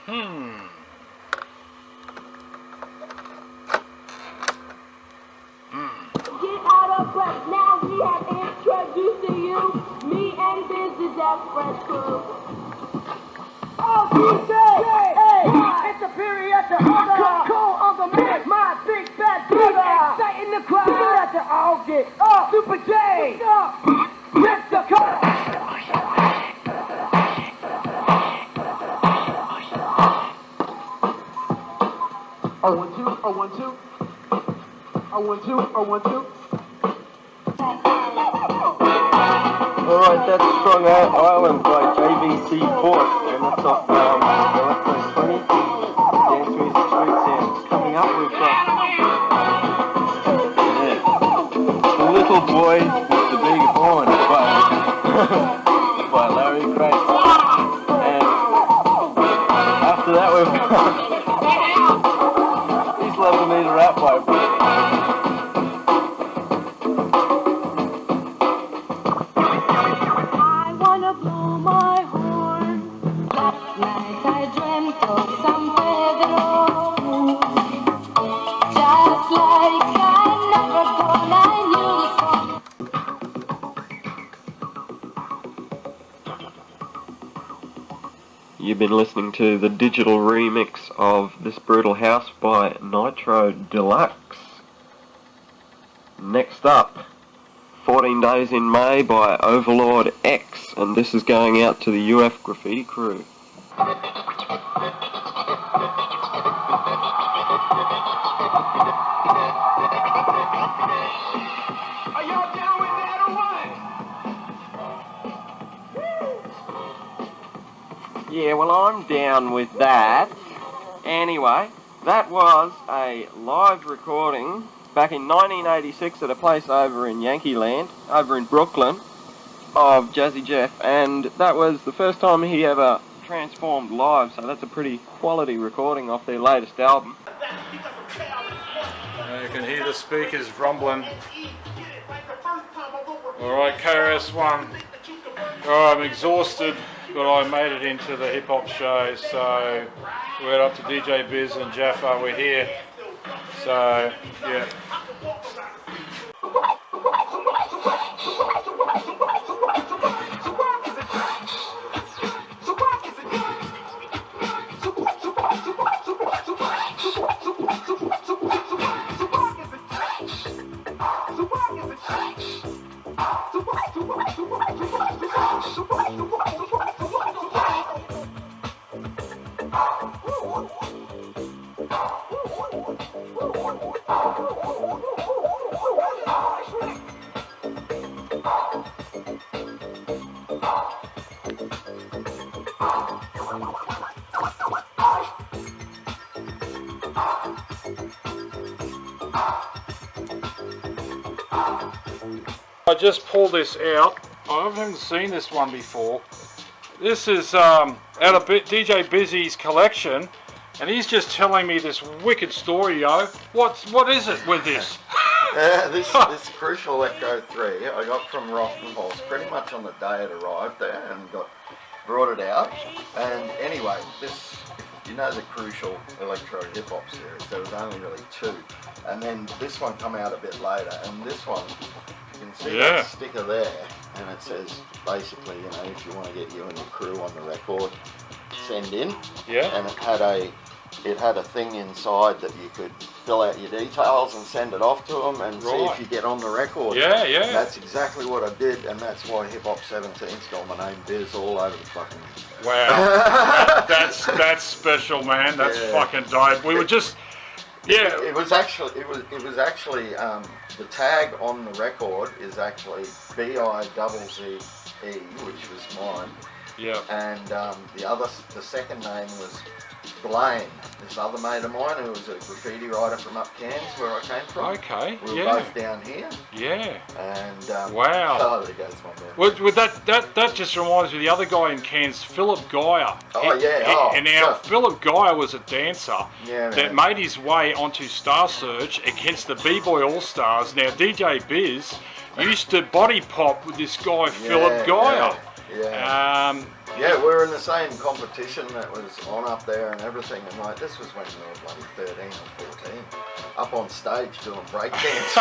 Get out of breath. Now we have introduced to you me and Bizze Fresh Crew. Oh, DJ! Hey! It's a period to order! Call on the man! My big fat brother! Exciting the crowd! Let the all get up! Super J! Let's go! Oh, 1, 2, oh, 1, 2. Oh, 1, 2, oh, 1, 2. Alright, that's Strong Island by JVC Force, and that's off Galaxia 20. Dance Music Street Sounds. Coming up, we've got The Little Boy with the Big Horn by Larry Grace. And after that, we've got He's Loving Me to Rap by You've been listening to the digital remix of This Brutal House by Nitro Deluxe. Next up, 14 Days in May by Overlord X, and this is going out to the UF Graffiti crew. Are y'all down with that or what? Yeah, well, I'm down with that. Anyway, that was a live recording back in 1986 at a place over in Yankee Land, over in Brooklyn, of Jazzy Jeff, and that was the first time he ever transformed live, so that's a pretty quality recording off their latest album. You can hear the speakers rumbling. Alright, KRS-One. Oh, I'm exhausted, but I made it into the hip hop show, so we went up to DJ Bizze and Jaffa, we're here. So, yeah. I just pulled this out. I haven't seen this one before. This is out of DJ Bizze's collection, and he's just telling me this wicked story, yo. What is it with this? This Crucial Electro 3 I got from Rothenholz pretty much on the day it arrived there, and brought it out. And anyway, this, you know, the Crucial Electro Hip Hop series, there was only really 2, and then this one come out a bit later, and this one, you can see that sticker there, and it says basically, you know, if you want to get you and your crew on the record, send in. Yeah. And it had a thing inside that you could fill out your details and send it off to them and see if you get on the record. Yeah, yeah. And that's exactly what I did, and that's why Hip Hop 17's got my name Biz all over the fucking. Wow. that's special, man. That's fucking dope. We were just. Yeah. It was actually the tag on the record is actually BIZZE, which was mine. Yeah. And the second name was Blaine, this other mate of mine who was a graffiti writer from up Cairns, where I came from. Okay. We were both down here. Yeah. And wow. Oh, there goes my memory. Well, that just reminds me of the other guy in Cairns, Philip Geyer. And now Philip Geyer was a dancer that made his way onto Star Search against the B-Boy All-Stars. Now DJ Bizze used to body pop with this guy Philip Geyer. Yeah, we were in the same competition that was on up there and everything, and like this was when we were bloody 13 or 14, up on stage doing breakdance.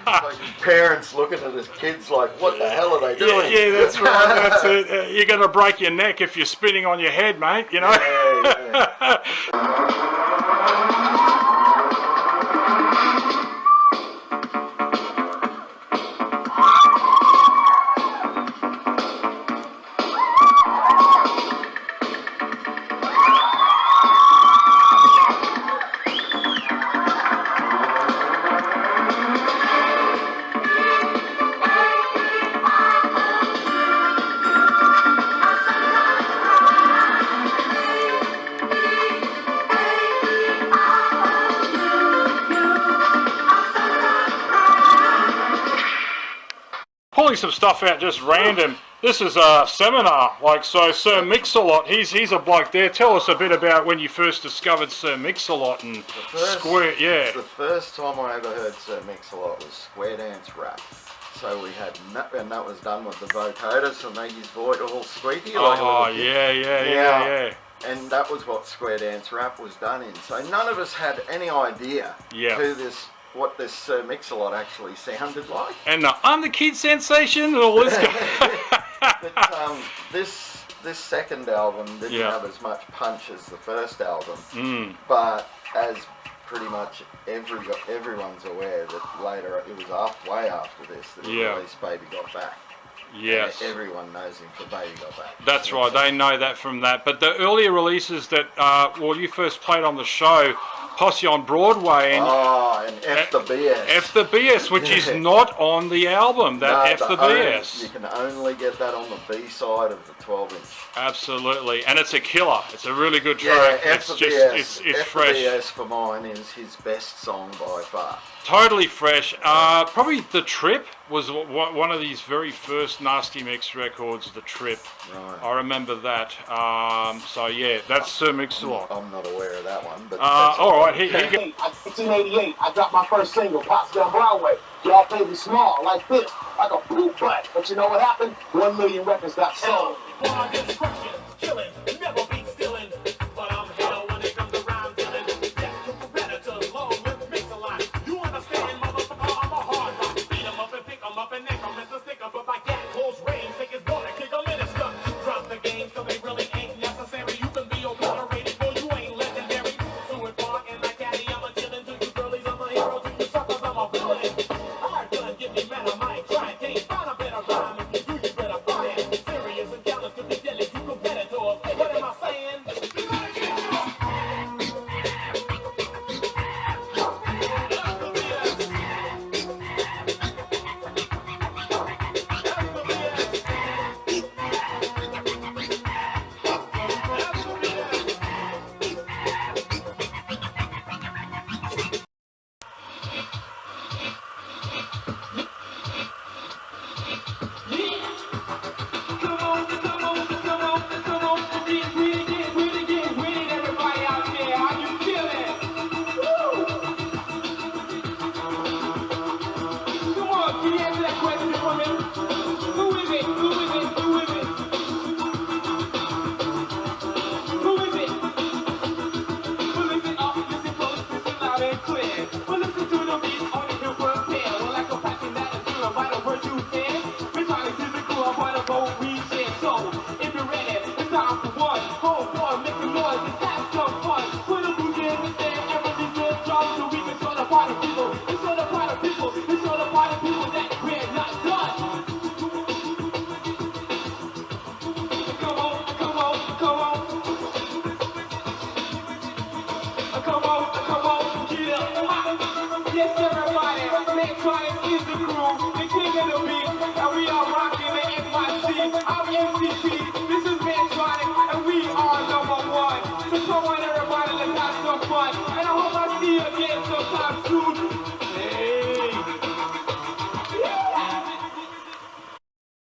Like parents looking at his kids like, what the hell are they doing? Yeah, that's right. That's it. You're going to break your neck if you're spinning on your head, mate. You know. Yeah. Pulling some stuff out just random. This is a seminar, like, so Sir Mix-a-Lot, he's a bloke there. Tell us a bit about when you first discovered Sir Mix-a-Lot and square, yeah. The first time I ever heard Sir Mix-a-Lot was square dance rap. So we had, and that was done with the vocoders to make his voice all squeaky. Like yeah. And that was what square dance rap was done in. So none of us had any idea what this Sir Mix-a-Lot actually sounded like. And I'm the kid sensation and all this But this second album didn't have as much punch as the first album. But as pretty much everyone's aware that later, it was way after this that he released Baby Got Back. Yes. Everyone knows him for Baby Got Back. That's right, they know that from that. But the earlier releases that, you first played on the show, Posse on Broadway, and F the BS. F the BS, which is not on the album, F the BS. You can only get that on the B side of the 12-inch. Absolutely, and it's a killer. It's a really good track. Yeah, it's just, it's fresh. F the BS for mine is his best song by far. Totally fresh. Probably The Trip was one of these very first Nasty Mix records, The Trip. Right. I remember that. So yeah, that's Sir Mix-a-Lot. I'm not aware of that one. But all right, here you go. 1988, I dropped my first single, Pops Down Broadway. Y'all played me small, like this, like a poop butt. But you know what happened? 1 million records got sold.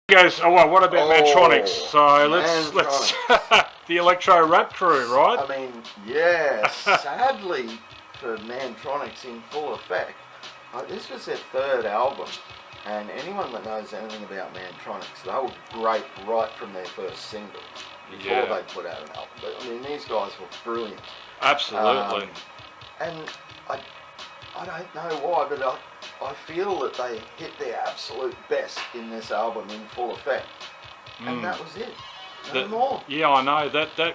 Goes, what about Mantronics? So let's the electro rap crew, right? I mean, yeah, sadly for Mantronics in full effect, this was their third album, And anyone that knows anything about Mantronics, they were great right from their first single before they put out an album. But, I mean, these guys were brilliant. Absolutely. And I don't know why, but I feel that they hit their absolute best in this album in full effect. And that was it. No more. Yeah, I know. They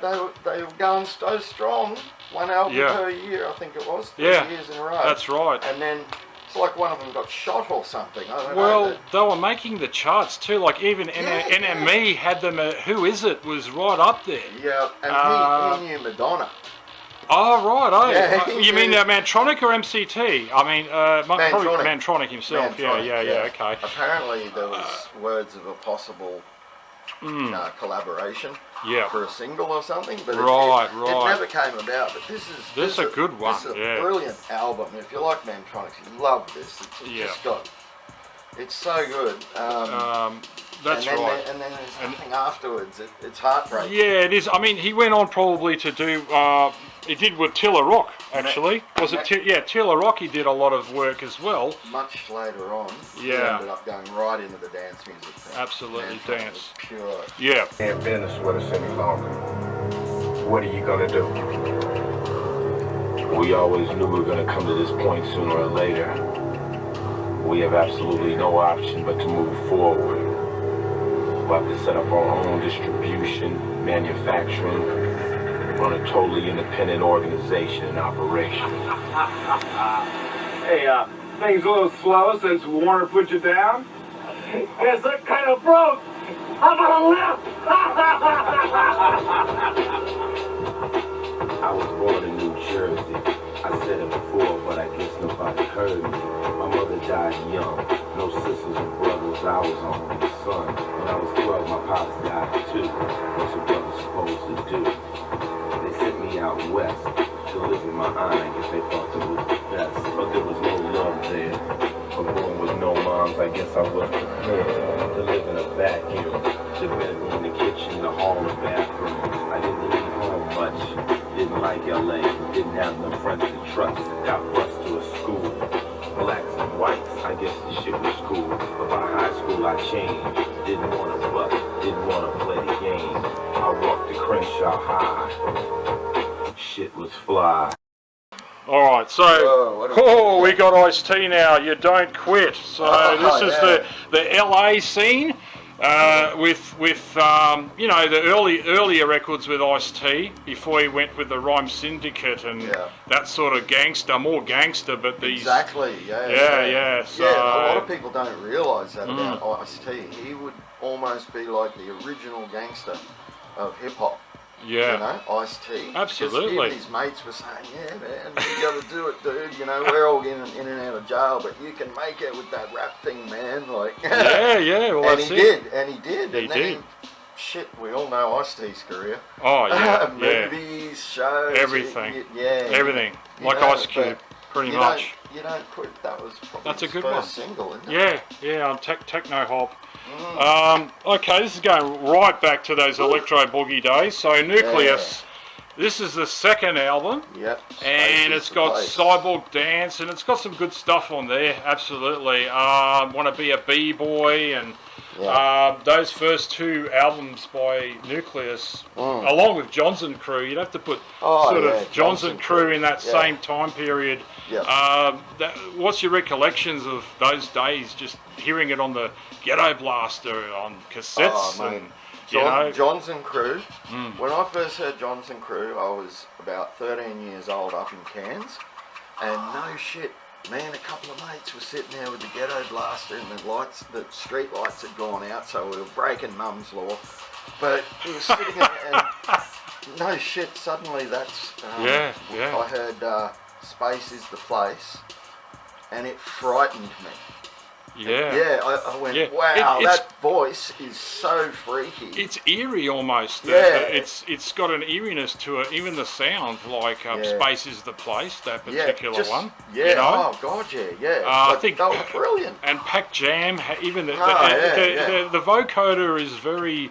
were going so strong. One album per year, I think it was. 3 years in a row. That's right. And then it's like one of them got shot or something. I don't know. Well, they were making the charts too. Like even NME had them. Who Is It was right up there. Yeah, and he knew Madonna. Oh right, Yeah, you mean Mantronic or MCT? I mean, probably Mantronic. Mantronic himself. Mantronic, yeah, okay. Apparently there was words of a possible collaboration for a single or something, but it never came about. But this is a good one. This is a brilliant album. If you like Mantronics, you love this. It's so good. That's right. And then there's nothing afterwards. It's heartbreaking. Yeah, it is. I mean, he went on probably to do. He did with Tiller Rock, actually. Tiller Rock, he did a lot of work as well. Much later on, he ended up going right into the dance music thing. Absolutely, dance. Pure. Yeah. Can't bend a sweater any longer. What are you gonna do? We always knew we were gonna come to this point sooner or later. We have absolutely no option but to move forward. We'll have to set up our own distribution, manufacturing, run a totally independent organization and operation. Hey, things a little slow since Warner put you down? Yes, I'm kind of broke. I'm gonna live. I was born in New Jersey. I said it before, but I guess nobody heard me. My mother died young. No sisters or brothers. I was only a son. When I was 12, my pops died too. What's a brother supposed to do? They sent me out west to live with my aunt. I guess they thought that was the best. But there was no love there. For born with no moms, I guess I was prepared to live in a vacuum. The bedroom, the kitchen, the hall, the bathroom. I didn't leave home much. Didn't like LA, didn't have no friends to trust. Got bused to a school. Blacks and whites, I guess the shit was cool. But by high school I changed. Didn't want to bust, didn't want to play the game. I walked to Crenshaw High. Shit was fly. Alright, so we got Ice-T now, You Don't Quit. So this is the LA scene. With you know, the earlier records with Ice-T before he went with the Rhyme Syndicate and that sort of gangster, more gangster, but these So a lot of people don't realise that about Ice-T. He would almost be like the original gangster of hip hop. Yeah. You know, Ice-T. Absolutely. Even his mates were saying, yeah, man, you got to do it, dude. You know, we're all in and out of jail, but you can make it with that rap thing, man. Like, well, and he did. And then shit, we all know Ice-T's career. Oh, yeah. Movies, shows. Everything. Everything. Like Ice Cube, pretty much. You Don't Quit, that was probably That's a good first one. single, isn't it? Yeah, on Techno Hop. Okay, this is going right back to those Electro Boogie days. So Nucleus, this is the second album. Yep. And it's got Cyborg Dance, and it's got some good stuff on there, absolutely. Want to Be a B-Boy, and those first two albums by Nucleus, along with Johnson Crew, you'd have to put Johnson Crew in that same time period. What's your recollections of those days, just hearing it on the Ghetto Blaster, on cassettes? Johnson Crew. When I first heard Johnson Crew, I was about 13 years old up in Cairns, and no shit, man, a couple of mates were sitting there with the Ghetto Blaster, and the street lights had gone out, so we were breaking mum's law. But we were sitting there, and no shit, suddenly that's I heard Space Is the Place, and it frightened me. I went, wow, that voice is so freaky. It's eerie almost. It's got an eeriness to it, even the sound, like Space Is the Place, that particular one. You know? Oh god, I think that was brilliant. And Pac Jam, even the vocoder is very,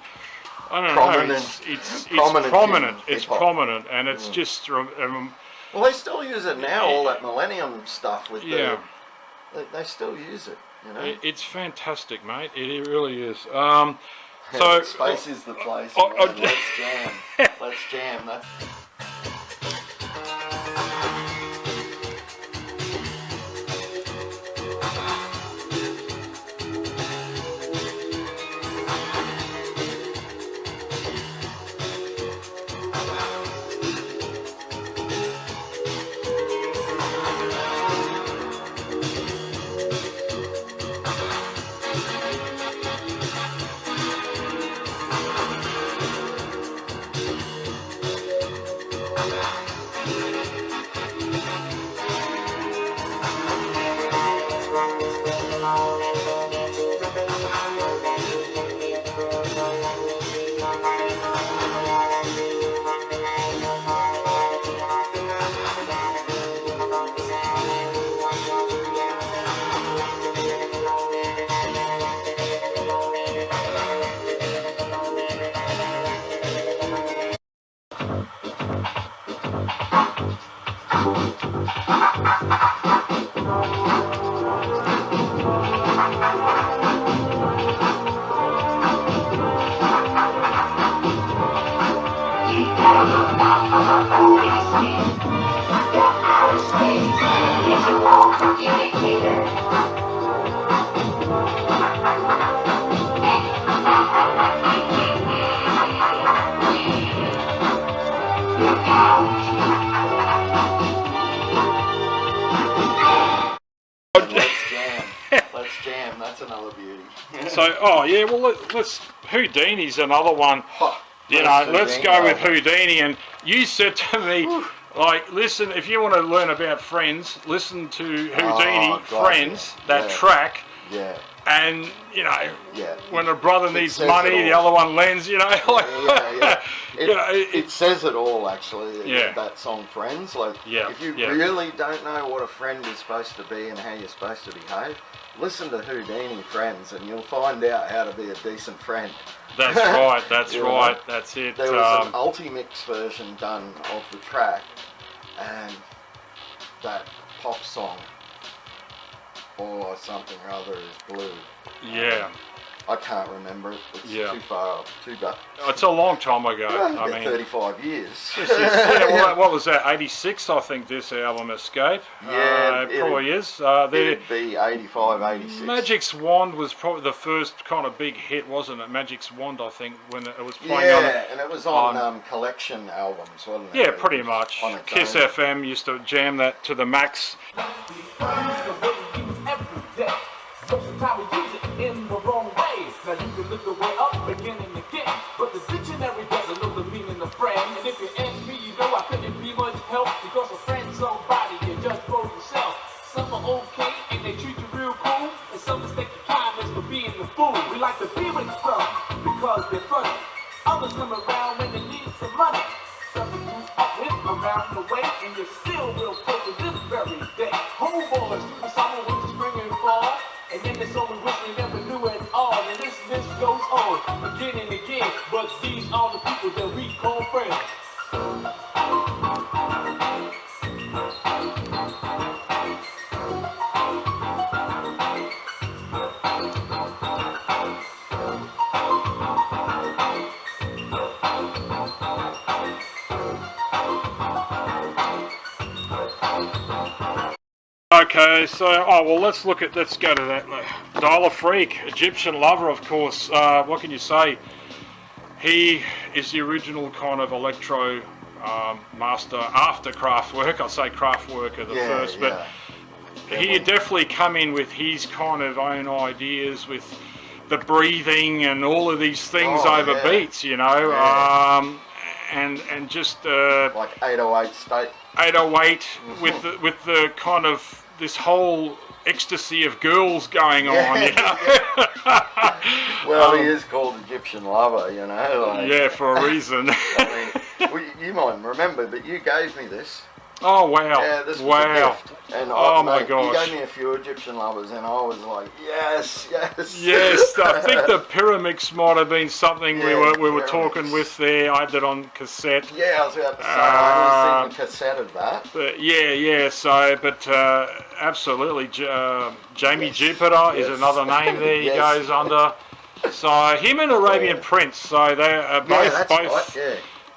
I don't know, it's prominent. It's prominent, and it's just. Well, they still use it now. All that Millennium stuff with the, they still use it. You know? It's fantastic, mate. It really is. So space is the place. Oh, Man. Let's jam. Let's jam. That's. Let's jam. That's another beauty. So, oh yeah, well, let's Houdini's another one. You know, let's go with Houdini. And you said to me, like, listen, if you want to learn about Friends, listen to Houdini, Friends, that track. Yeah. And, you know, when a brother needs money, the other one lends, you know. Like, It says it all, actually, that song, Friends. Like, if you really don't know what a friend is supposed to be and how you're supposed to behave, listen to Houdini, Friends, and you'll find out how to be a decent friend. That's right, that's right, that's it. There was an Ultimix version done of the track, and that pop song, or something or other, is Blue. Yeah. I can't remember it. It's too far, too bad. It's a long time ago. I mean, 35 years. Well, what was that? 86, I think this album Escape. Yeah, it probably is. It'd be 85, 86. Magic's Wand was probably the first kind of big hit, wasn't it? Magic's Wand, I think, when it was playing on. Yeah, and it was on collection albums, wasn't it? Yeah, pretty much. Kiss FM used to jam that to the max. Sometimes we use it in the wrong way. Now you can look the way up again and again, but the dictionary doesn't know the meaning of friend. And if you ask me, you know I couldn't be much help, because a friend's somebody you just for yourself. Some are okay and they treat you real cool, and some mistake your kindness for being the fool. We like to be with some because they're funny. Others come around when they need some money. Some of you up with around the way, and you're still real close to this very day. Homeboys through the summer, winter, spring, and fall. And then there's only wish we never knew at all. And this goes on again and again. But these are the people that we call friends. Okay, so, let's go to that. Dial a Freak, Egyptian Lover, of course. What can you say? He is the original kind of electro master after Kraftwerk. I'll say Kraftwerk are the first, but he had definitely come in with his kind of own ideas with the breathing and all of these things over beats, you know, and just like 808 state. 808 with the kind of this whole ecstasy of girls going on, you know. Well, he is called Egyptian Lover, you know. Like, for a reason. I mean, you might remember, but you gave me this. Oh wow! Yeah, this was a Wow! gift. And Oh my mate, gosh! He gave me a few Egyptian lovers, and I was like, yes, yes. Yes, I think the Pyramix might have been something we were Pyramix. talking with there. I had it on cassette. Yeah, I was about to say, I haven't seen the cassette of that. But yeah. So, but absolutely, Jamie Jupiter is another name there. He goes under. So him and Arabian Prince. So they are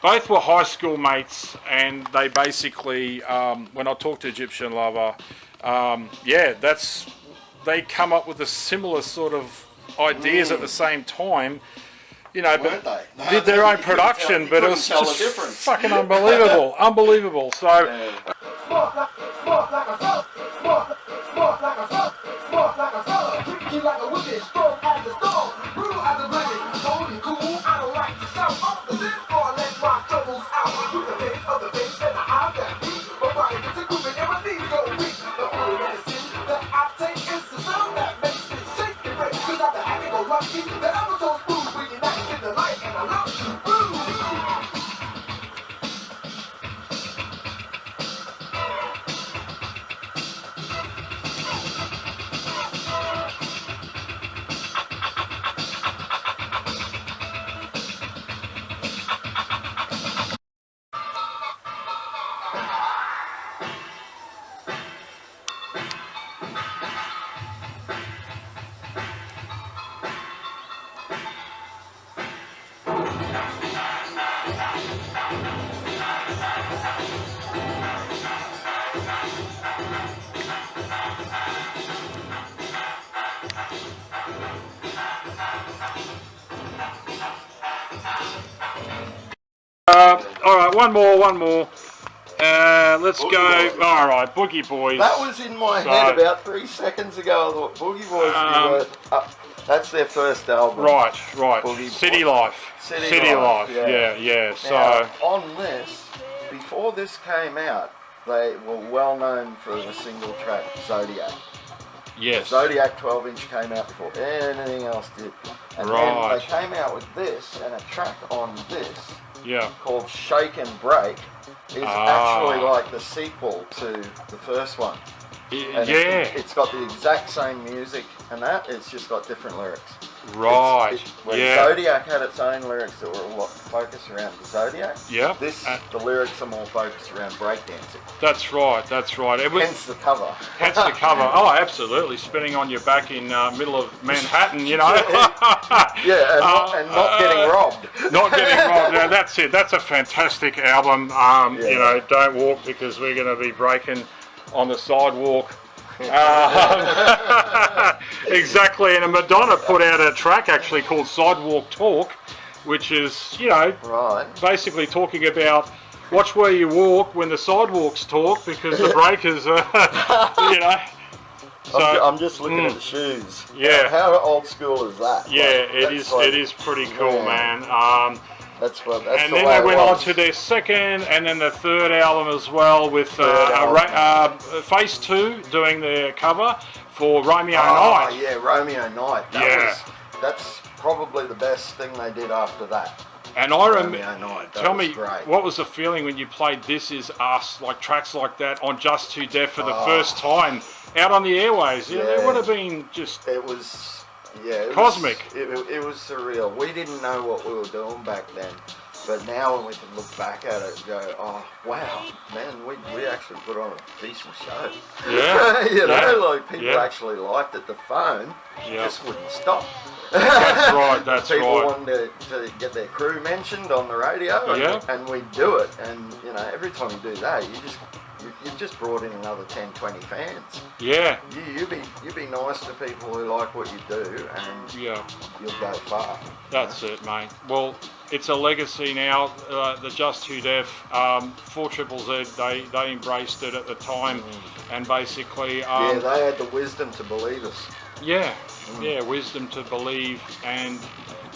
both were high school mates, and they basically, when I talked to Egyptian Lover, they come up with a similar sort of ideas at the same time, you know, but did their own production, but it was just fucking unbelievable. So. All right, one more. Let's Boogie go. Boys. All right, Boogie Boys. That was in my head about 3 seconds ago. I thought Boogie Boys. That's their first album. Right. Boogie City Boys. Life. City Life. Yeah. So now, on this, before this came out, they were well known for the single track Zodiac. yes. Zodiac 12-inch came out before anything else did. And then they came out with this, and a track on this called Shake and Break is actually like the sequel to the first one. And it's got the exact same music and that, it's just got different lyrics. Right. When Zodiac had its own lyrics that were a lot focused around the Zodiac. Yeah. The lyrics are more focused around breakdancing. That's right. It was, hence the cover. Oh, absolutely. Spinning on your back in middle of Manhattan, you know. and not getting robbed. Not getting robbed. Now, that's it. That's a fantastic album. You know, don't walk because we're going to be breaking on the sidewalk. Exactly, and Madonna put out a track actually called Sidewalk Talk, which is, you know, basically talking about watch where you walk when the sidewalks talk because the breakers are, you know. So, I'm just looking at the shoes. Yeah. How old school is that? Yeah, it is pretty cool, man. That's and then they went on to their second and then the third album as well with Phase 2 doing their cover for Romeo Night. Oh yeah, Romeo Night. That's probably the best thing they did after that. And I remember. Tell me, what was the feeling when you played This Is Us, like tracks like that on Just Too Deaf for the first time out on the airways? Yeah, it would have been just. It was. Yeah, it cosmic. It was surreal. We didn't know what we were doing back then, but now when we can look back at it and go, oh wow, man, we actually put on a decent show. Yeah. You know, like people actually liked it. The phone just wouldn't stop. That's right. That's people right. wanted to get their crew mentioned on the radio, and we do it. And you know, every time you do that, you've just brought in another 10, 20 fans. Yeah. You be nice to people who like what you do, and you'll go far. That's it, mate. Well, it's a legacy now. The Just Too Deaf, 4ZZZ, they embraced it at the time, and basically. They had the wisdom to believe us. Yeah, wisdom to believe, and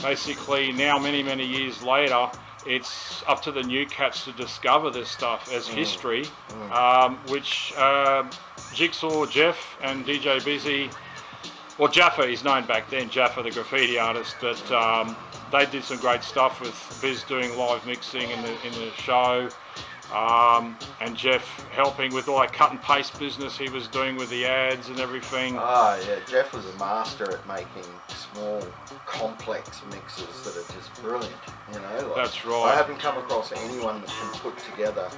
basically now, many years later, it's up to the new cats to discover this stuff as history, which Jigsaw Jeff and DJ Bizze, well, Jaffa, he's known back then, Jaffa the graffiti artist, but they did some great stuff with Biz doing live mixing in the show, And Jeff helping with all that cut and paste business he was doing with the ads and everything. Oh yeah, Jeff was a master at making small, complex mixes that are just brilliant. You know, like, that's right. I haven't come across anyone that can put together.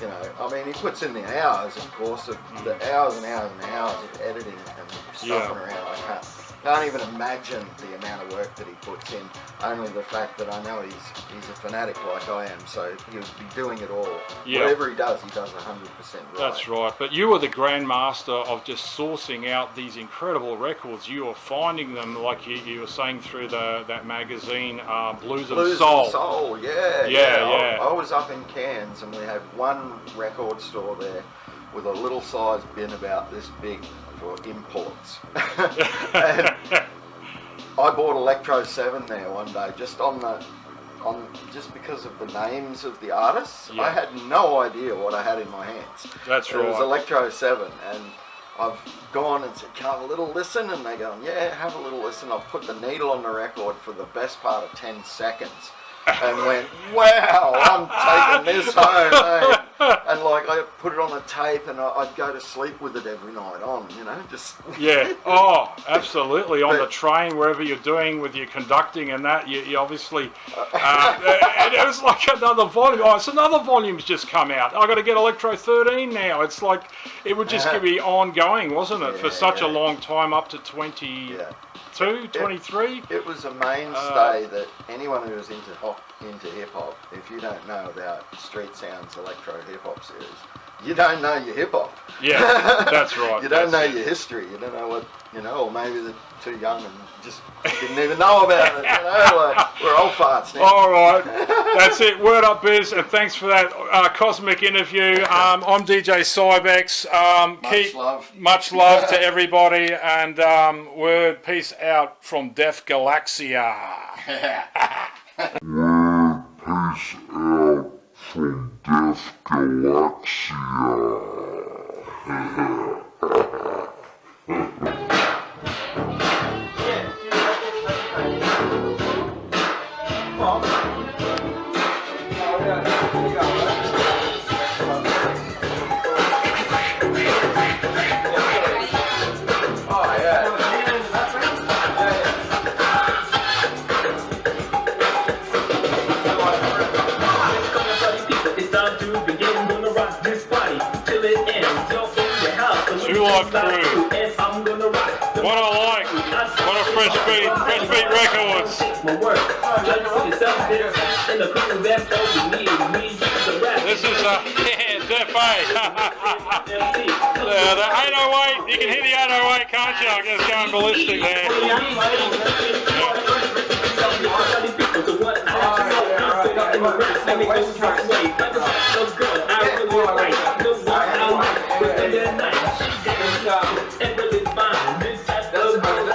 You know, I mean, he puts in the hours, of course, the hours and hours and hours of editing and stuffing around. I can't even imagine the amount of work that he puts in. Only the fact that I know he's a fanatic like I am, so he'll be doing it all. Yeah. Whatever he does 100% right. That's right. But you were the grandmaster of just sourcing out these incredible records. You were finding them, like you were saying through that magazine, Blues and Soul. Soul, yeah. I was up in Cairns, and we had one record store there with a little size bin about this big for imports. And I bought Electro 7 there one day, just just because of the names of the artists. Yeah. I had no idea what I had in my hands. That's right. It was Electro 7, and I've gone and said, "Can I have a little listen?" And they go, "Yeah, have a little listen." I've put the needle on the record for the best part of 10 seconds. And went, wow, I'm taking this home, eh? And like, I put it on the tape, and I'd go to sleep with it every night on, you know, just... Yeah, oh, absolutely, on the train, wherever you're doing with your conducting and that, you obviously, and it was like another volume. Oh, it's another volume's just come out. I've got to get Electro 13 now. It's like, it would just be ongoing, wasn't it, for such a long time, up to 22, 23? It was a mainstay that anyone who was into hip-hop, if you don't know about Street Sounds Electro Hip-Hop series, you don't know your hip-hop. Yeah, that's right. You don't know your history. You don't know what, you know, or maybe they're too young and just didn't even know about it. You know, like, we're old farts now. All right, that's it. Word up, Biz, and thanks for that cosmic interview. I'm DJ Cybex. Much love to everybody, and word peace out from Def Galaxia. Word peace out from Def Galaxia. Life crew. What I like. What a fresh beat records. This is Def A. The 808, you can hear the 808, can't you? I'm just going ballistic there.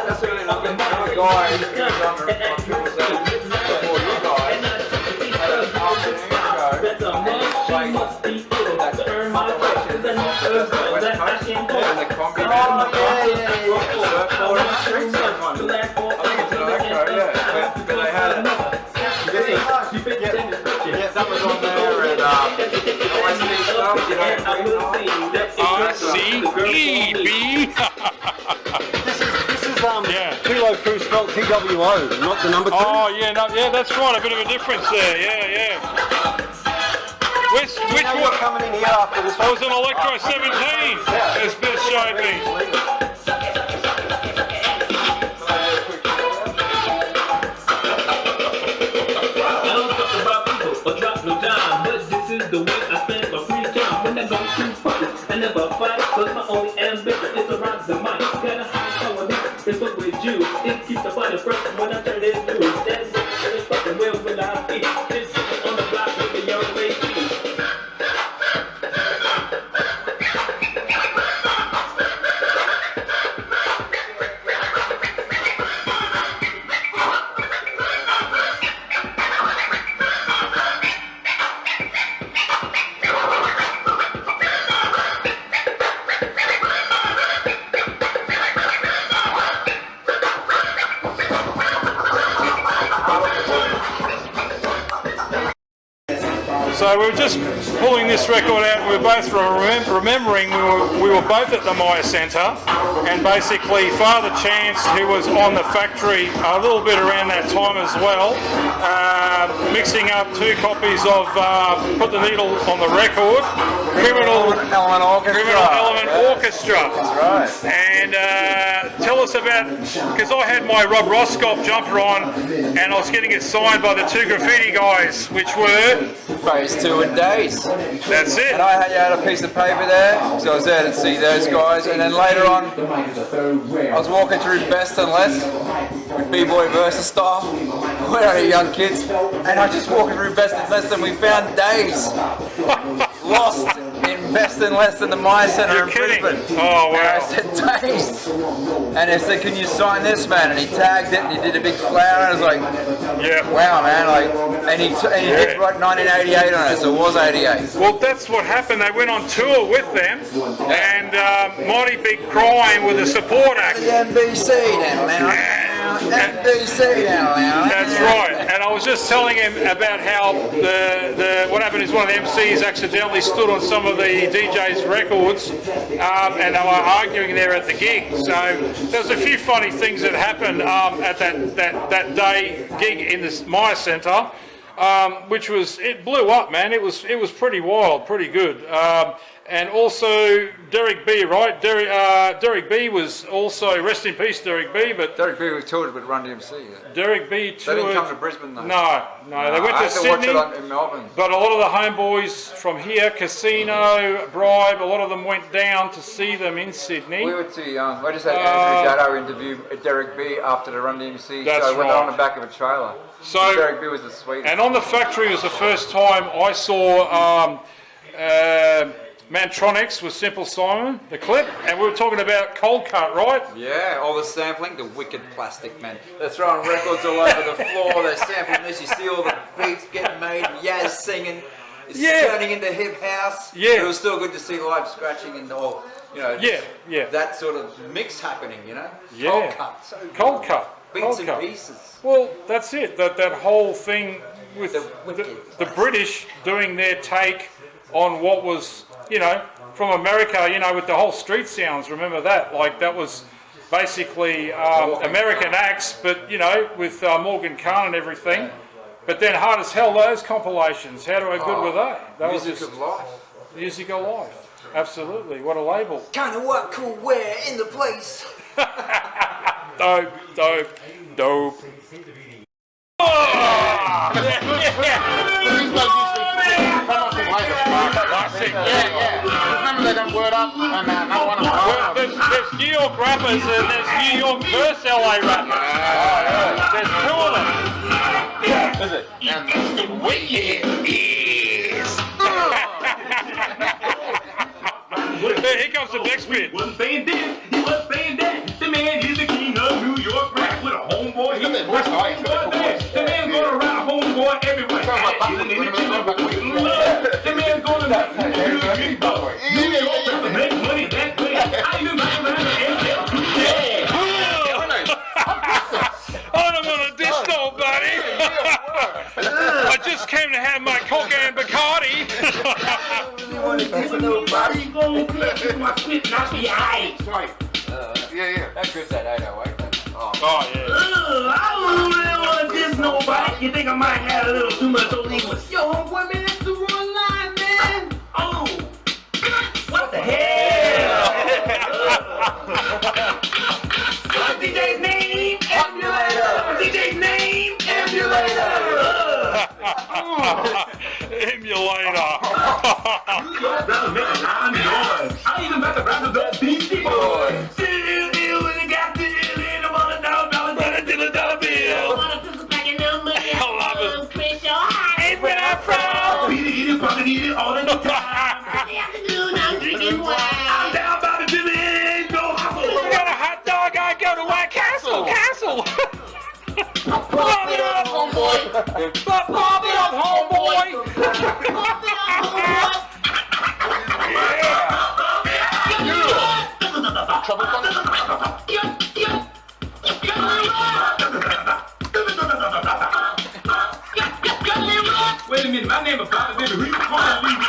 That's really not the guy who's on the that was on there and RCEB. This is Kilo Crew spelled TWO, not the number 2. Oh yeah, that's right. A bit of a difference there. Yeah. Which one? Coming in here after this one? I was on Electro 17. As Biz showed me. The way I spend my free time when I go to parties. I never fight, cause my only ambition is to rock the mic. Gotta have someone else, it's what we do. It keeps the body fresh when I turn it loose. That's it, fucking well will I be. Just sitting on the block with a young lady. So we were just pulling this record out, and we were both remembering we were both at the Maya Centre, and basically Father Chance, who was on the factory a little bit around that time as well, mixing up 2 copies of Put the Needle on the Record, Criminal Element Orchestra. That's right. And tell us about, because I had my Rob Roscop jumper on, and I was getting it signed by the 2 graffiti guys, which were Phase 2 and Days. That's it. And I had a piece of paper there, so I was there to see those guys. And then later on, I was walking through Best and Less with B-Boy Versus Style. We're only young kids, and I just walking through Best and Less, and we found Days lost in Best and Less in the Maya Centre in Brisbane. Oh wow! And I said, Days, and I said, can you sign this, man? And he tagged it, and he did a big flower, and I was like, yeah, wow, man, like, and he did write 1988 on it, so it was 88. Well, that's what happened. They went on tour with them, and Mighty Big Crime with a support act. The NBC now. NBC now. That's right. And I was just telling him about how what happened is one of the MCs accidentally stood on some of the DJ's records, and they were arguing there at the gig. So there was a few funny things that happened at that day gig in the Maya Centre, which was, it blew up, man. It was pretty wild, pretty good. And also Derek B, right? Derek B was also, rest in peace, Derek B. But Derek B was toured with Run DMC. Yeah. Derek B toured. They didn't come to Brisbane though. No, they went to Sydney. Watch it in Melbourne. But a lot of the homeboys from here, Casino, Bribe, a lot of them went down to see them in Sydney. We were too young. I just had Andrew Gatto interview Derek B after the Run DMC show. Went on the back of a trailer. So Derek B was the sweetest. And on the factory was the first time I saw Mantronics with Simple Simon, the clip, and we were talking about Cold Cut, right? Yeah, all the sampling, the wicked plastic, man. They're throwing records all over the floor, they're sampling this, you see all the beats getting made, Yaz singing, it's turning into hip house. Yeah. It was still good to see live scratching and all, you know, that sort of mix happening, you know? Yeah. Cold Cut, so good. Cold Cut. Beats and pieces. Well, that's it, that whole thing with the British doing their take on what was, you know, from America, you know, with the whole street sounds, remember that? Like, that was basically American acts, but, you know, with Morgan Khan and everything. But then Hard as Hell, those compilations, how do I good with that? That Music was just of Life. Music of Life. Absolutely. What a label. Kind of what cool wear in the place. Dope. Oh! Remember they don't word up and another one. Well, there's New York rappers and there's New York versus LA rappers. There's 2 of them. Is it? And that's the way it is. Here comes the next bit. He wasn't saying this, he wasn't saying that. The man is the king of New York rap with a homeboy. He's a homeboy there. The man's gonna rap homeboy everywhere. The man's gonna make money that way. I even mind the I don't want to diss nobody. I just came to have my Coca and Bacardi. Nobody gonna get my spit knock the eye. Right. Yeah. That goes that 808. Oh, yeah. I don't really want to diss nobody. You think I might have a little too much illegal? Yo, homeboy, man, that's the wrong line, man. Oh, what the hell? What's DJ's name? Emulator. What's DJ's name? Emulator. Emulator. Your brother make a lot of noise. I even about to rap the Beastie Boys. All the time. Every afternoon I'm drinking wine. I'm down by the village, go hustle. We got a hot dog, I go to White Castle. Pop it up, homeboy. Pop it up, homeboy. Wait a a minute. My name is Bobby Bizze. We want to leave you.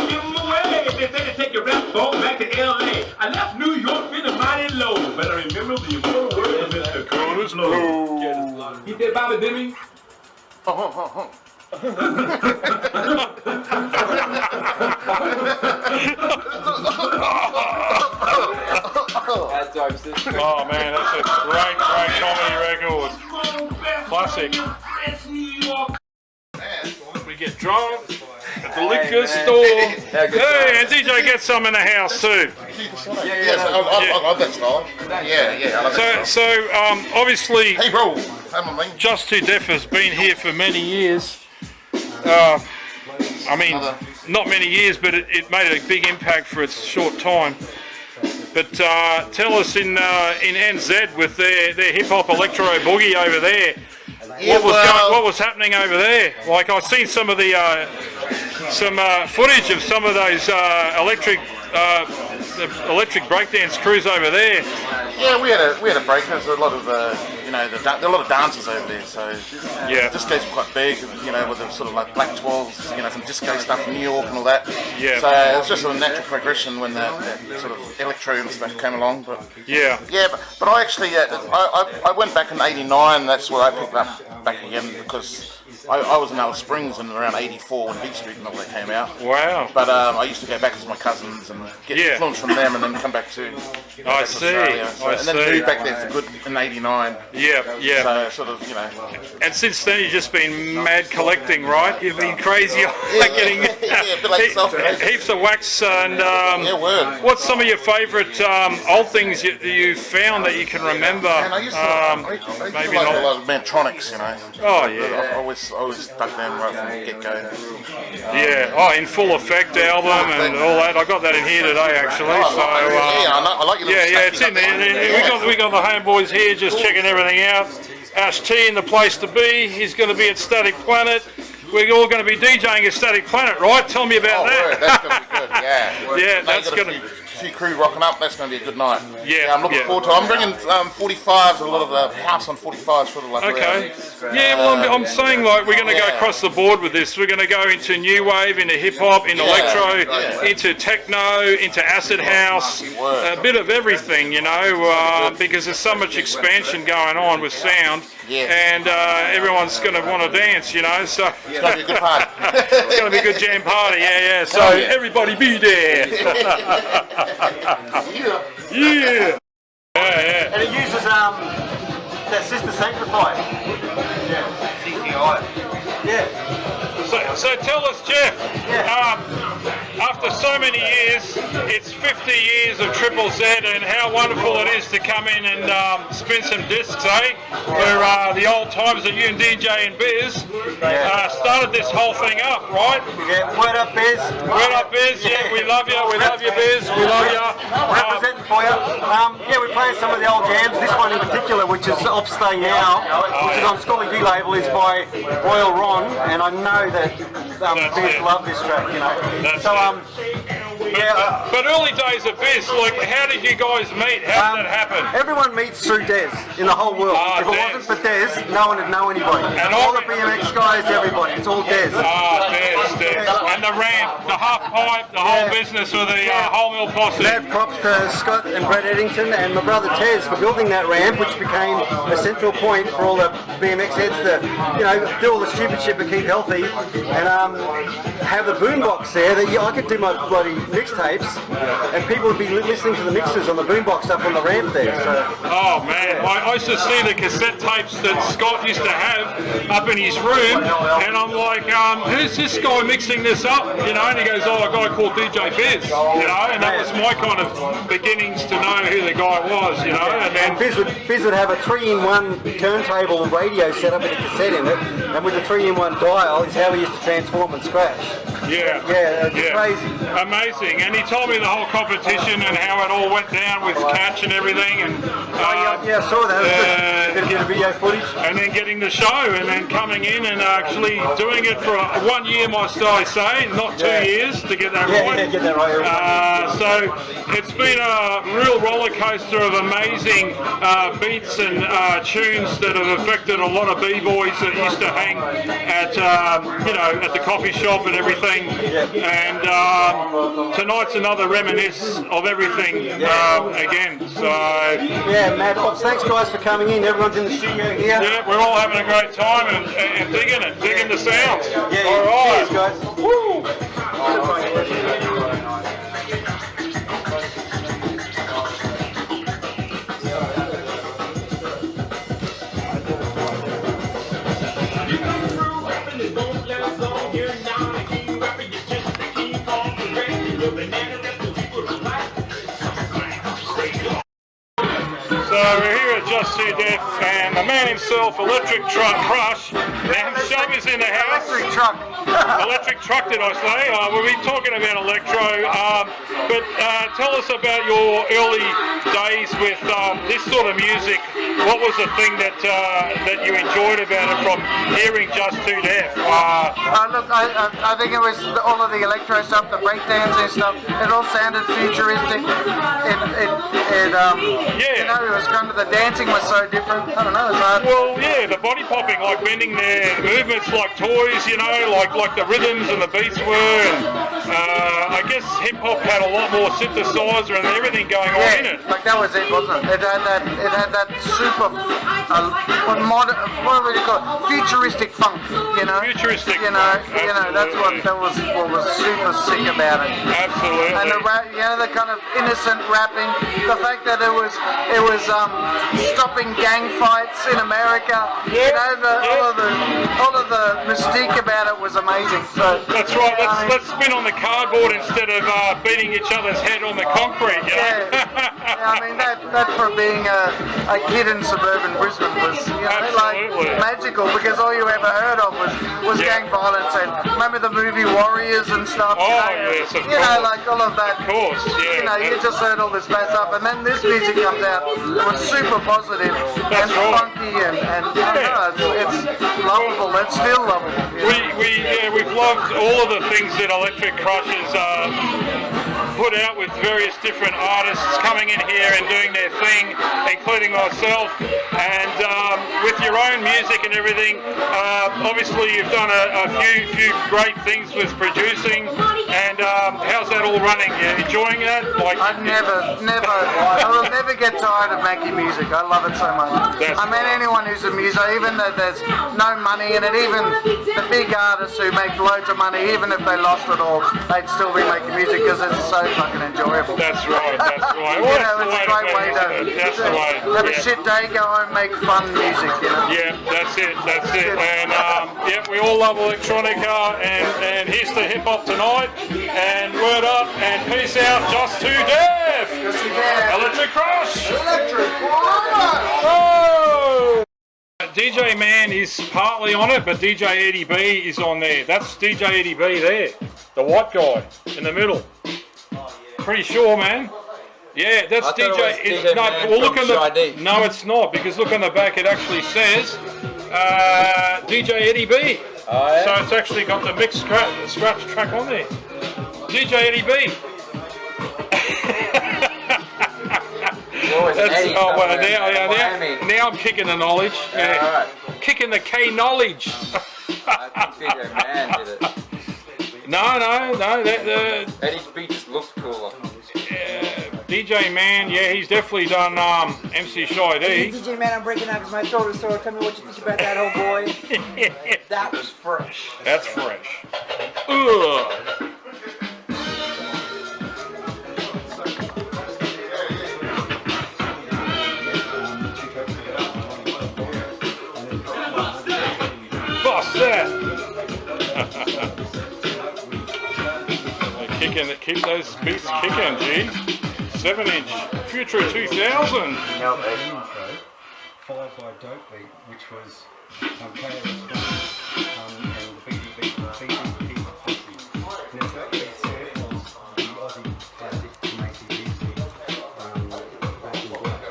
Give them away. They say to take your rap phone back to L.A. I left New York feeling mighty low, but I remember the immortal word of Mr. Curtis Low. Keep that Bobby Bizze. Oh man, that's a great comedy record. Classic. We get drunk at the liquor store. Hey, and DJ gets some in the house too. Yes, I love that style. Yeah, I love that style. So obviously, hey bro, Just Too Deaf has been here for many years. I mean, not many years, but it made a big impact for its short time. But tell us in NZ with their hip hop electro boogie over there, what was happening over there? Like I've seen some of the footage of some of those electric breakdance crews over there. Yeah, we had a break. There's a lot of there are a lot of dancers over there. So yeah, disco's quite big. With the sort of like Black 12s, some disco stuff in New York and all that. Yeah. So it was just a natural progression when that sort of electro and stuff came along. But yeah, but I actually I went back in '89. That's where I picked up back again because. I was in Alice Springs in around '84 when Beat Street and all that came out. Wow. But I used to go back to my cousins and get influence from them and then come back to Australia. And then moved back there for good in '89. Yeah. So sort of, And since then you've just been mad collecting, right? You've been crazy getting a bit like yourself, heaps of wax and what's some of your favourite old things you found that you can remember? Man, I used to maybe like not. a lot of Mantronics, Oh yeah. I always dug them right from the get-go. Yeah, In Full Effect album and all that. I got that in here today actually. I like your little it's in there. We got the homeboys here just checking everything out. Ash T in the place to be. He's going to be at Static Planet. We're all going to be DJing at Static Planet, right? Tell me about that. That's going to be good. Yeah. That's going to. Few crew rocking up, that's going to be a good night. Yeah, I'm looking forward to it. I'm bringing 45s, a lot of the house on 45s for the like. Okay. Yeah, well, I'm saying like we're going to go across the board with this. We're going to go into new wave, into hip hop, into electro, into techno, into acid house, a bit of everything, because there's so much expansion going on with sound. And everyone's going to want to dance, So it's going to be a good party. It's going to be a good jam party, yeah. So everybody be there. Yeah. And it uses that Sister Sanctified. CTI. Yeah. So tell us, Jeff. After so many years, it's 50 years of Triple Z, and how wonderful it is to come in and spin some discs, eh? For the old times that you and DJ and Biz started this whole thing up, right? Yeah, word up, Biz. Word up, Biz. Yeah, we love you. We love you, Biz. We love you. Representing for you. We're playing some of the old jams. This one in particular, which is off Stay Now, which is on Scully D label, is by Royal Ron, and I know that Biz love this track, But early days of Biz, like, how did you guys meet? How did that happen? Everyone meets through Des in the whole world. If it wasn't for Des, no one would know anybody. And all the BMX guys, everybody, it's all Des. Des. And the ramp, the half pipe, the whole business with the whole mill posse. Mad props to Scott and Brad Eddington and my brother Tez for building that ramp, which became a central point for all the BMX heads to, do all the stupid shit but keep healthy, and have the boombox there that I could do my bloody mixtapes, and people would be listening to the mixes on the boombox up on the ramp there. So. Oh man, I used to see the cassette tapes that Scott used to have up in his room, and I'm like, who's this guy mixing this up? And he goes, a guy called DJ Biz, and that was my kind of beginnings to know who the guy was, and then Biz would have a 3-in-1 turntable radio set up with a cassette in it, and with the 3-in-1 dial is how we used to transform and scratch. Yeah, it's crazy. Amazing. And he told me the whole competition and how it all went down with catch and everything. And I saw that. Get a video footage. And then getting the show, and then coming in and actually doing it for 1 year, must I say, not 2 years. years to get that Yeah, right. yeah, get that right. So it's been a real roller coaster of amazing beats and tunes that have affected a lot of b-boys that used to hang at at the coffee shop and everything. And tonight's another reminisce of everything again. So yeah, Mad Pops, thanks guys for coming in. Everyone's in the studio here. yeah, we're all having a great time and digging it, digging the sounds. Yeah, all right, cheers, guys. Woo. So we're here at Just Too Deaf, and the man himself, Electric Truck Crush, and Shub is in the house. Electric Truck. Electric Truck, did I say? We'll be talking about electro, but tell us about your early days with this sort of music. What was the thing that you enjoyed about it from hearing Just Too Deaf? Look, I think it was all of the electro stuff, the breakdancing stuff. It all sounded futuristic. It was kind of, the dancing was so different. I don't know, it's hard. Well, yeah, the body popping, like bending their movements like toys, like the rhythms and the beats were. And I guess hip hop had a lot more synthesizer and everything going on in it. Like that was it, wasn't it? It had that super modern, what would you call it? Futuristic funk, Futuristic. That's what was super sick about it. Absolutely. And the rap, the kind of innocent rapping, the fact that it was stopping gang fights in America. All of the mystique about it was amazing. So that's right. Let's spin on the cardboard instead of beating each other's head on the concrete. I mean that for being a kid in suburban Brisbane was magical, because all you ever heard of was gang violence. And remember the movie Warriors and stuff. Yes, of course. Like all of that. Of course, yeah. You just heard all this bad stuff, and then this music comes out. It was super positive and funky, and it's lovable. It's still lovable. We've loved all of the things that Electric Crush has put out with various different artists coming in here and doing their thing, including myself. And with your own music and everything, obviously you've done a few great things with producing. And how's that all running? You enjoying that? I will never get tired of making music. I love it so much. Anyone who's a musician, even though there's no money in it, even the big artists who make loads of money, even if they lost it all, they'd still be making music because it's so fucking enjoyable. That's right. Well, it's a great way to have a shit day, go home, make fun music. Yeah, that's it. And we all love electronica, and here's the hip hop tonight. And word up and peace out. Just Too Deaf. Electric Crush. Electric Crush. Oh! DJ Man is partly on it, but DJ Eddie B is on there. That's DJ Eddie B there, the white guy in the middle. Pretty sure, man. Yeah, that's DJ. No, it's not, because look on the back. It actually says DJ Eddie B. Oh, yeah? So it's actually got the mixed scratch track on there. DJ Eddie B. Now I'm kicking the knowledge. Right. Kicking the K knowledge. I think DJ Man did it. No. Eddie's beat just looks cooler. DJ Man, he's definitely done MC Shy D. Hey, DJ Man, I'm breaking out because my throat is sore. Tell me what you think about that, old boy. That was fresh. That's fresh. Ugh. Bust that! Keep those beats kicking, G. 7-inch Future 2000. No, followed by Dope Beat, which was KRS and the BDB Posse. And the Dope Beat set was the Aussie classic from ACDC back in black.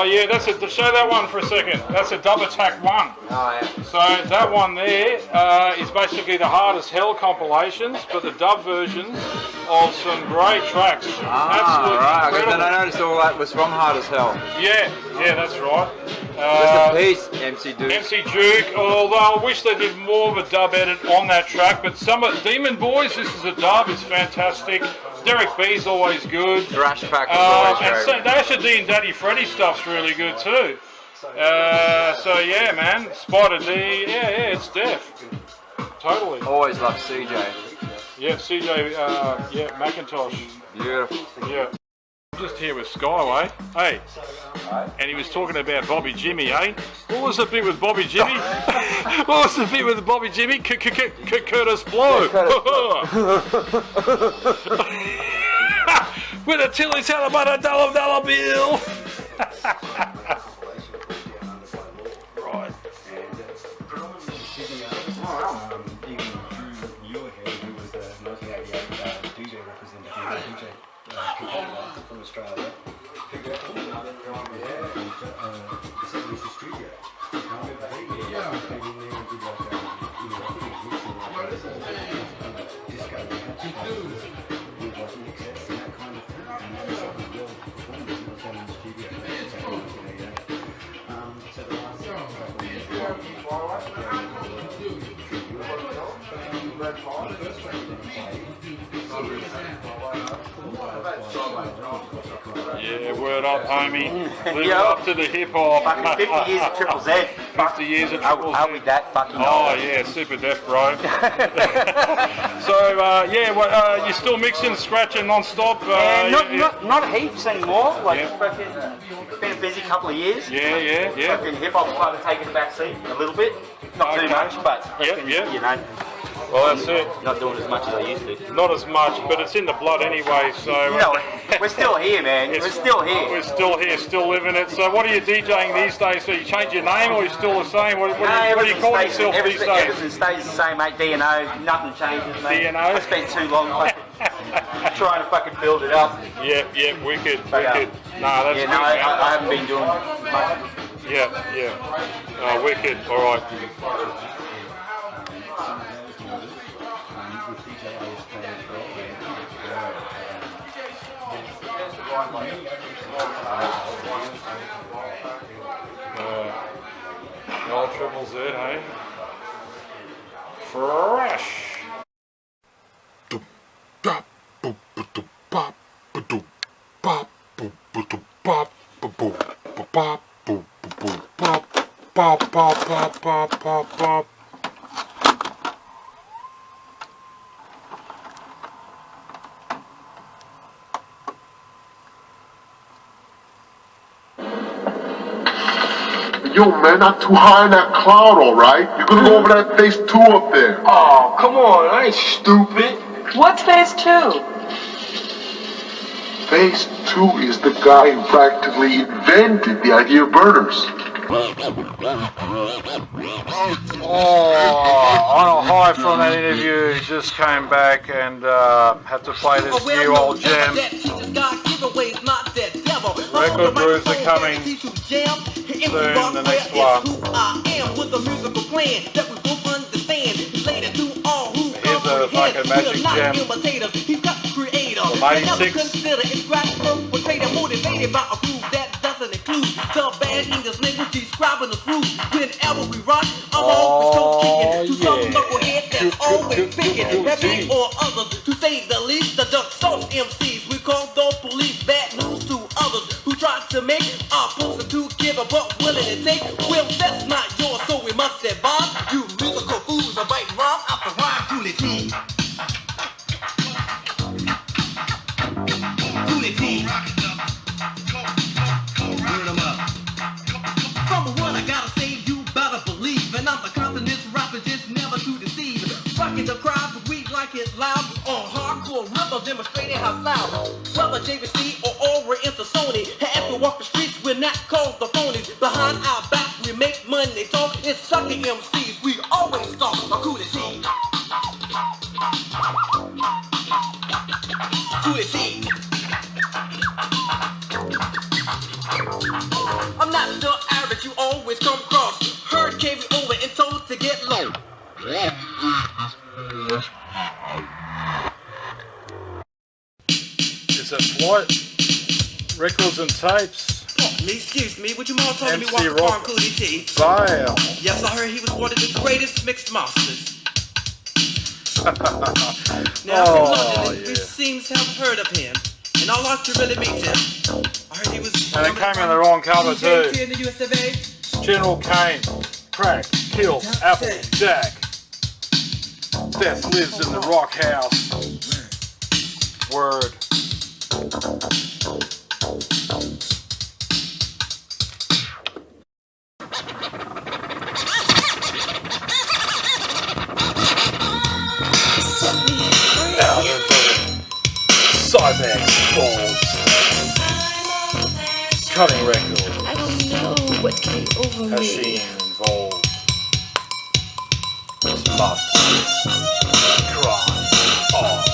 Oh yeah, that's it. Show that one for a second. That's a Dub Attack 1. Oh yeah. So that one there is basically the Hard as Hell compilations, but the dub versions of some great tracks. Absolutely right. incredible. I noticed all that was from Hard as Hell. Yeah, that's right. Rest in peace, MC Duke. MC Duke, although I wish they did more of a dub edit on that track, but some of Demon Boys, this is a dub, it's fantastic. Derek B's always good. Thrash Pack was always and great. so Dasher D and Daddy Freddy stuff's really good too. So yeah, man, Spider D, yeah, it's Def. Totally. Always loved CJ. Yeah, CJ, yeah, McIntosh. Beautiful. Yeah. I'm just here with Skyway. Hey. And he was talking about Bobby Jimmy, eh? What was the bit with Bobby Jimmy? What was the bit with Bobby Jimmy? Curtis Blow. With a Tilly tell about a $1 bill. Right. From Australia. Yeah, word up, homie. Living up to the hip hop. Fucking 50 years of Triple Z. 50 years of Triple Z. Are we that fucking old? Oh yeah, Superdef, bro. So yeah, you're still mixing, scratching non-stop? Not heaps anymore. Like fucking, it's been a busy couple of years. Yeah. Fucking hip hop's kind of taken a back seat a little bit. Not too much, but fucking, you know. Well, that's it. Not doing as much as I used to. Not as much, but it's in the blood anyway, so... You know, we're still here, man. We're still here. We're still here, still living it. So what are you DJing these days? So you change your name or you're still the same? What do you call yourself these days? Everything stays the same, mate. D&O, nothing changes, mate. D&O? I spent too long trying to fucking build it up. Yep, wicked. But, No, that's yeah, good, no, man. I haven't been doing much. Yeah. Oh, wicked. All right. Old Triple Z, hey? Fresh! Yo, man, not too high in that cloud, all right? You're gonna go over that phase 2 up there. Oh, come on, I ain't stupid. What's phase 2? Phase 2 is the guy who practically invented the idea of burners. Oh, on a high from that interview, just came back and had to play this new old jam. Record brews are coming soon, the next one. Here's a fucking magic jam from 86. Whenever we rock, I'm always so kicking to some knucklehead that's always picking at me or others. To say the least, the duck sauce MCs. We call those police bad news to others who try to make our person to give a buck willing to take. Well, that's not yours, so we must advise you musical fools are biting rhyme after rhyme. Toolie T. Toolie T. From what I gotta say, you better believe. And I'm the confidence rapper, just never to deceive. Rocking the crowd, but we like it loud. On hardcore rappers demonstrating how loud. Whether JVC or Aura into Sony. As we walk the streets, we're not called the phonies. Behind our back, we make money talk. It's sucking MCs, we always talk. A Coolie T. Coolie T. is it? Flight Records and Tapes. Excuse me, would you mind telling me MC what Rock. Cooley T? Bam. Yes, I heard he was one of the greatest mixed masters. Now, from London, we seems to have heard of him, and I'd like to really meet him. I heard he was. And it came in the wrong cover too. in the US of A. General Kane, crack, kill, apple, jack. Death lives in the rock house. Word. Cybex balls. Cutting record. I don't know what came over me. Machine involved. This must be crime of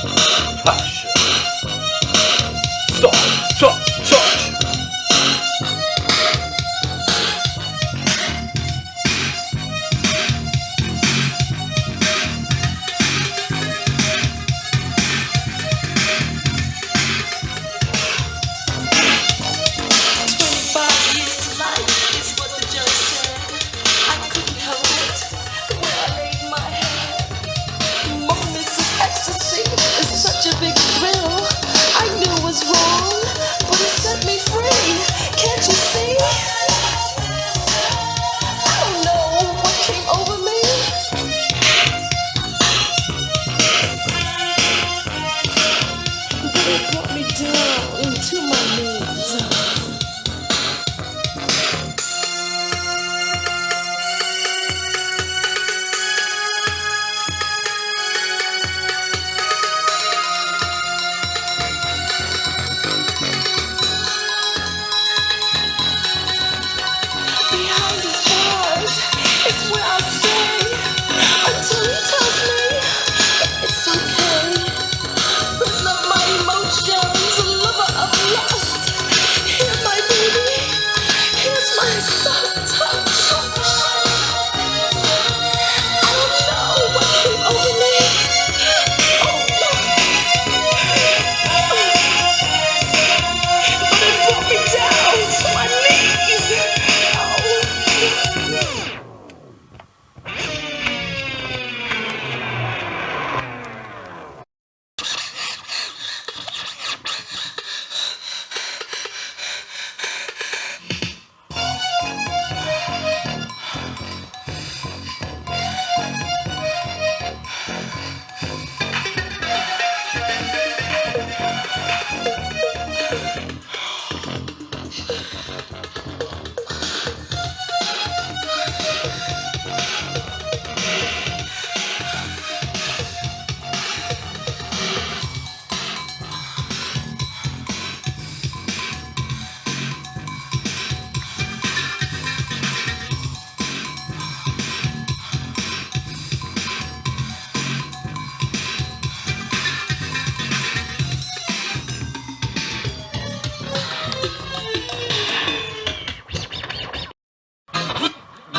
passion. Stop, touch.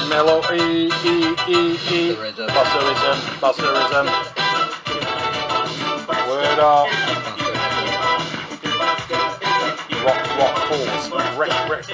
Mellow E. Busserism. Word up. Rock force. Records.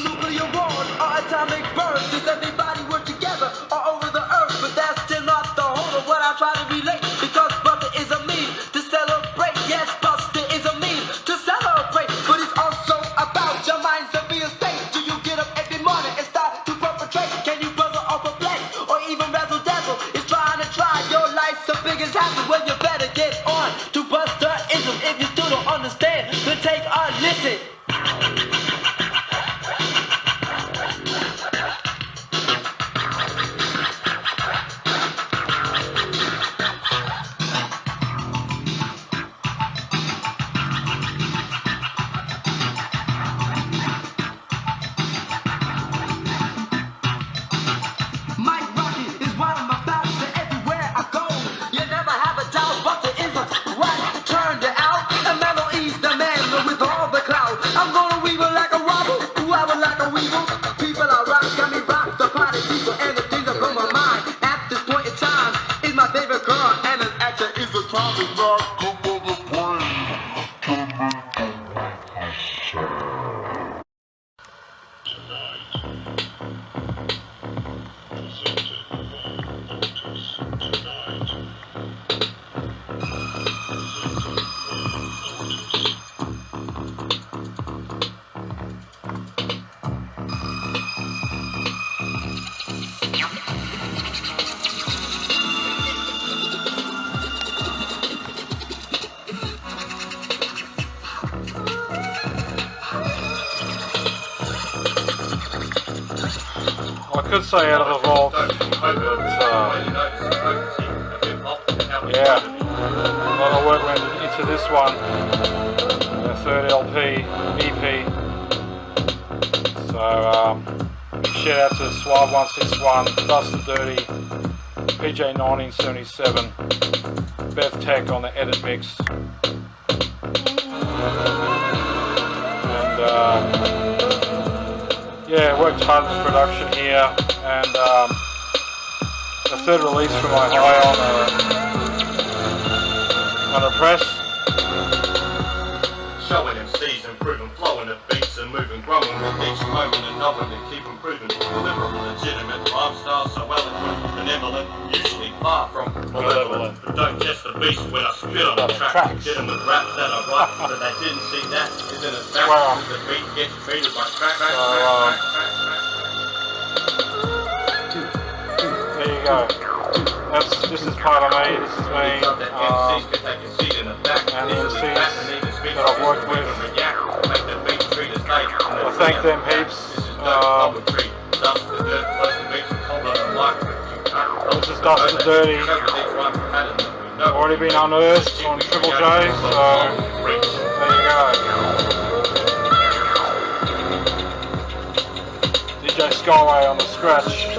Nuclear wars or atomic burns. Does everybody work together all over the earth? But that's still not the whole of what I try to relate. Because brother is a means to celebrate. Yes, Buster is a means to celebrate. But it's also about your mind's severe state. Do you get up every morning and start to perpetrate? Can you brother or perplex or even razzle dazzle? It's trying to try your life's the biggest hassle. Well, you better get on to Busterism. If you still don't understand, then take a listen. could say out of the vault. Yeah, a lot of work went into this one. The third LP, EP. So, big shout out to Suave 161, Dusted Dirty, PJ 1977, Bev Tech on the edit mix. And yeah, worked hard in the production here, and the third release from my high on a press. Showing MCs improving, flowing the beats and moving, growing with each moment and knowing to keep improving. Deliver a legitimate lifestyle so eloquent, benevolent, usually far from malevolent. But don't test the beast when I spit on the track. Get them with raps that I write, but they didn't see that. It's in a fact the beat gets treated by track. There you go. This is part of me, this is me, and the MCs that I've worked with. I thank them heaps. This is Dusted Dirty. Already been unearthed on Triple J, so there you go. DJ Skyway on the scratch.